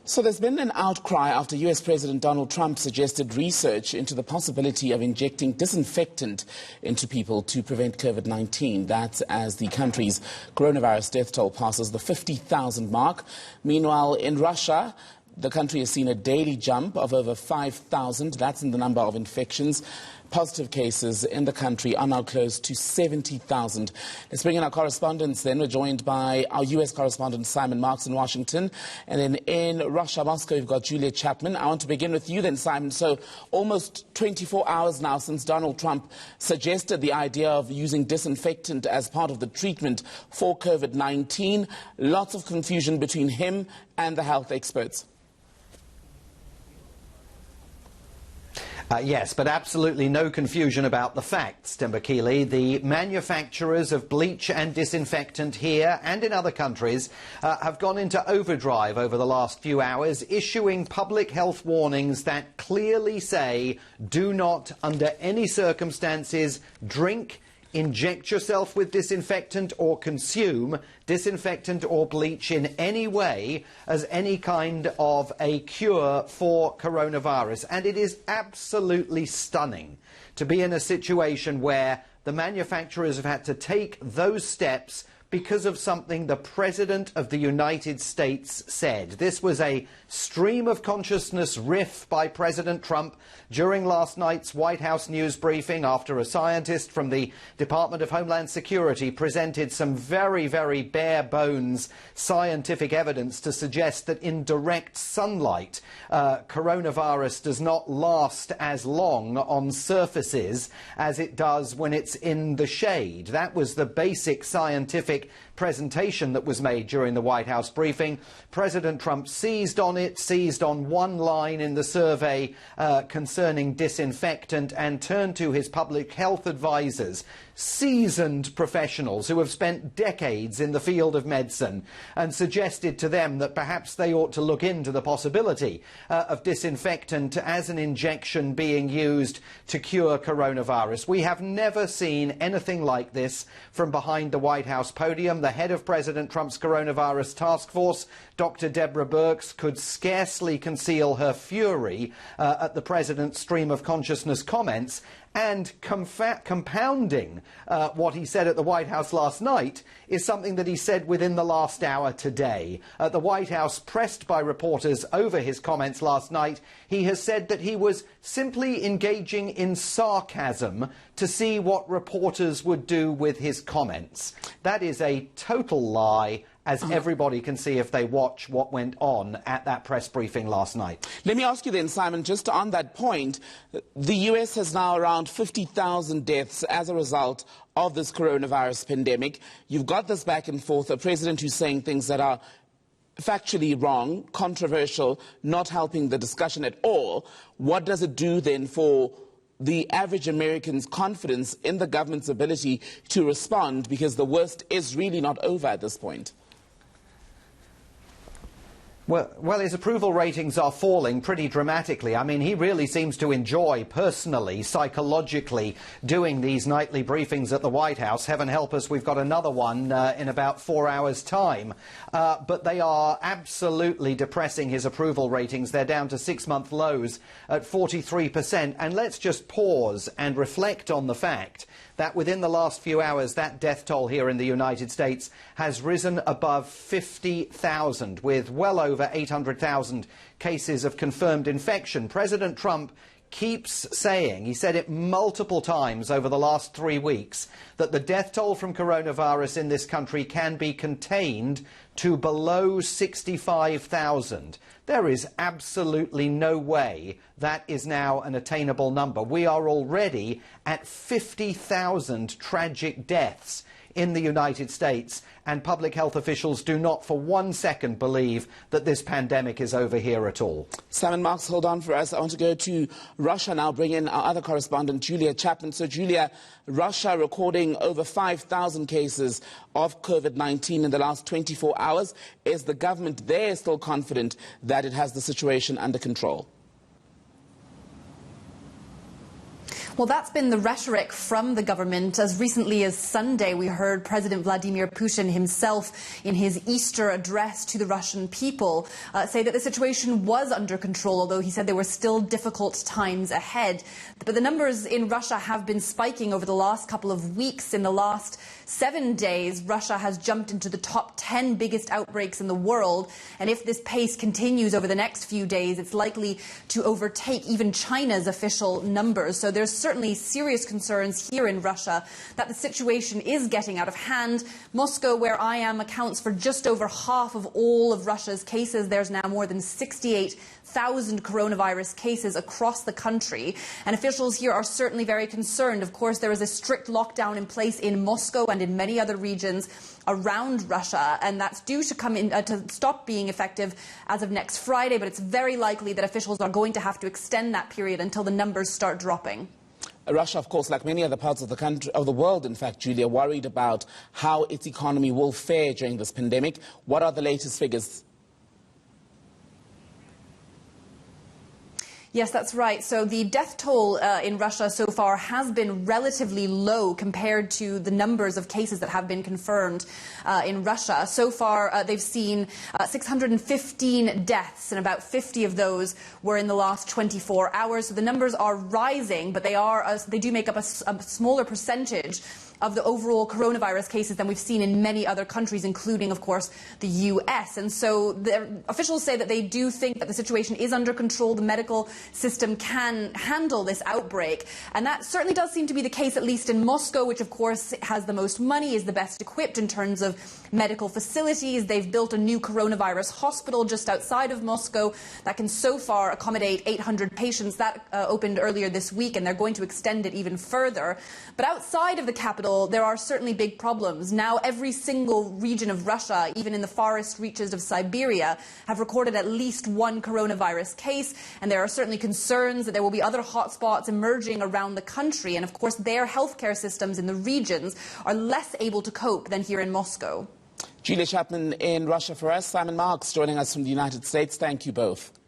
So there's been an outcry after US President Donald Trump suggested research into the possibility of injecting disinfectant into people to prevent COVID-19. That's as the country's coronavirus death toll passes the 50,000 mark. Meanwhile, in Russia, the country has seen a daily jump of over 5,000. That's in the number of infections. Positive cases in the country are now close to 70,000. Let's bring in our correspondents then. We're joined by our US correspondent Simon Marks in Washington. And then in Russia, Moscow, we've got Julia Chapman. I want to begin with you then, Simon. So almost 24 hours now since Donald Trump suggested the idea of using disinfectant as part of the treatment for COVID-19. Lots of confusion between him and the health experts. Yes, but absolutely no confusion about the facts, Timberkeely. The manufacturers of bleach and disinfectant here and in other countries have gone into overdrive over the last few hours, issuing public health warnings that clearly say do not, under any circumstances, drink, inject yourself with disinfectant or consume disinfectant or bleach in any way as any kind of a cure for coronavirus. And it is absolutely stunning to be in a situation where the manufacturers have had to take those steps because of something the President of the United States said. This was a stream of consciousness riff by President Trump during last night's White House news briefing after a scientist from the Department of Homeland Security presented some very, very bare bones scientific evidence to suggest that in direct sunlight, coronavirus does not last as long on surfaces as it does when it's in the shade. That was the basic scientific presentation that was made during the White House briefing. President Trump seized on one line in the survey concerning disinfectant and turned to his public health advisors, seasoned professionals who have spent decades in the field of medicine, and suggested to them that perhaps they ought to look into the possibility of disinfectant as an injection being used to cure coronavirus. We have never seen anything like this from behind the White House podium. The head of President Trump's coronavirus task force, Dr. Deborah Birx, could scarcely conceal her fury at the president's stream of consciousness comments. And compounding what he said at the White House last night is something that he said within the last hour today. At the White House, pressed by reporters over his comments last night, he has said that he was simply engaging in sarcasm to see what reporters would do with his comments. That is a total lie, as everybody can see if they watch what went on at that press briefing last night. Let me ask you then, Simon, just on that point, the US has now around 50,000 deaths as a result of this coronavirus pandemic. You've got this back and forth, a president who's saying things that are factually wrong, controversial, not helping the discussion at all. What does it do then for the average American's confidence in the government's ability to respond, because the worst is really not over at this point? Well, his approval ratings are falling pretty dramatically. I mean, he really seems to enjoy personally, psychologically, doing these nightly briefings at the White House. Heaven help us, we've got another one in about 4 hours' time. But they are absolutely depressing his approval ratings. They're down to 6-month lows at 43%. And let's just pause and reflect on the fact that within the last few hours, that death toll here in the United States has risen above 50,000, with well over 800,000 cases of confirmed infection. President Trump keeps saying, he said it multiple times over the last 3 weeks, that the death toll from coronavirus in this country can be contained to below 65,000. There is absolutely no way that is now an attainable number. We are already at 50,000 tragic deaths in the United States, and public health officials do not for 1 second believe that this pandemic is over here at all. Simon Marks, hold on for us. I want to go to Russia now, bring in our other correspondent, Julia Chapman. So, Julia, Russia recording over 5,000 cases of COVID-19 in the last 24 hours. Is the government there still confident that it has the situation under control? Well, that's been the rhetoric from the government. As recently as Sunday, we heard President Vladimir Putin himself in his Easter address to the Russian people say that the situation was under control, although he said there were still difficult times ahead. But the numbers in Russia have been spiking over the last couple of weeks. In the last 7 days, Russia has jumped into the top 10 biggest outbreaks in the world. And if this pace continues over the next few days, it's likely to overtake even China's official numbers. So there's certainly serious concerns here in Russia that the situation is getting out of hand. Moscow, where I am, accounts for just over half of all of Russia's cases. There's now more than 68,000 coronavirus cases across the country. And officials here are certainly very concerned. Of course, there is a strict lockdown in place in Moscow and in many other regions around Russia, and that's due to come in to stop being effective as of next Friday. But it's very likely that officials are going to have to extend that period until the numbers start dropping. Russia, of course, like many other parts of the country, of the world, in fact, Julia, worried about how its economy will fare during this pandemic. What are the latest figures? Yes, that's right. So the death toll in Russia so far has been relatively low compared to the numbers of cases that have been confirmed in Russia. So far, they've seen 615 deaths, and about 50 of those were in the last 24 hours. So the numbers are rising, but they do make up a smaller percentage of the overall coronavirus cases than we've seen in many other countries, including, of course, the US. And so the officials say that they do think that the situation is under control. The medical system can handle this outbreak. And that certainly does seem to be the case, at least in Moscow, which, of course, has the most money, is the best equipped in terms of medical facilities. They've built a new coronavirus hospital just outside of Moscow that can so far accommodate 800 patients. That opened earlier this week, and they're going to extend it even further. But outside of the capital, there are certainly big problems. Now, every single region of Russia, even in the farthest reaches of Siberia, have recorded at least one coronavirus case. And there are certainly concerns that there will be other hotspots emerging around the country. And of course, their healthcare systems in the regions are less able to cope than here in Moscow. Julia Chapman in Russia for us. Simon Marks joining us from the United States. Thank you both.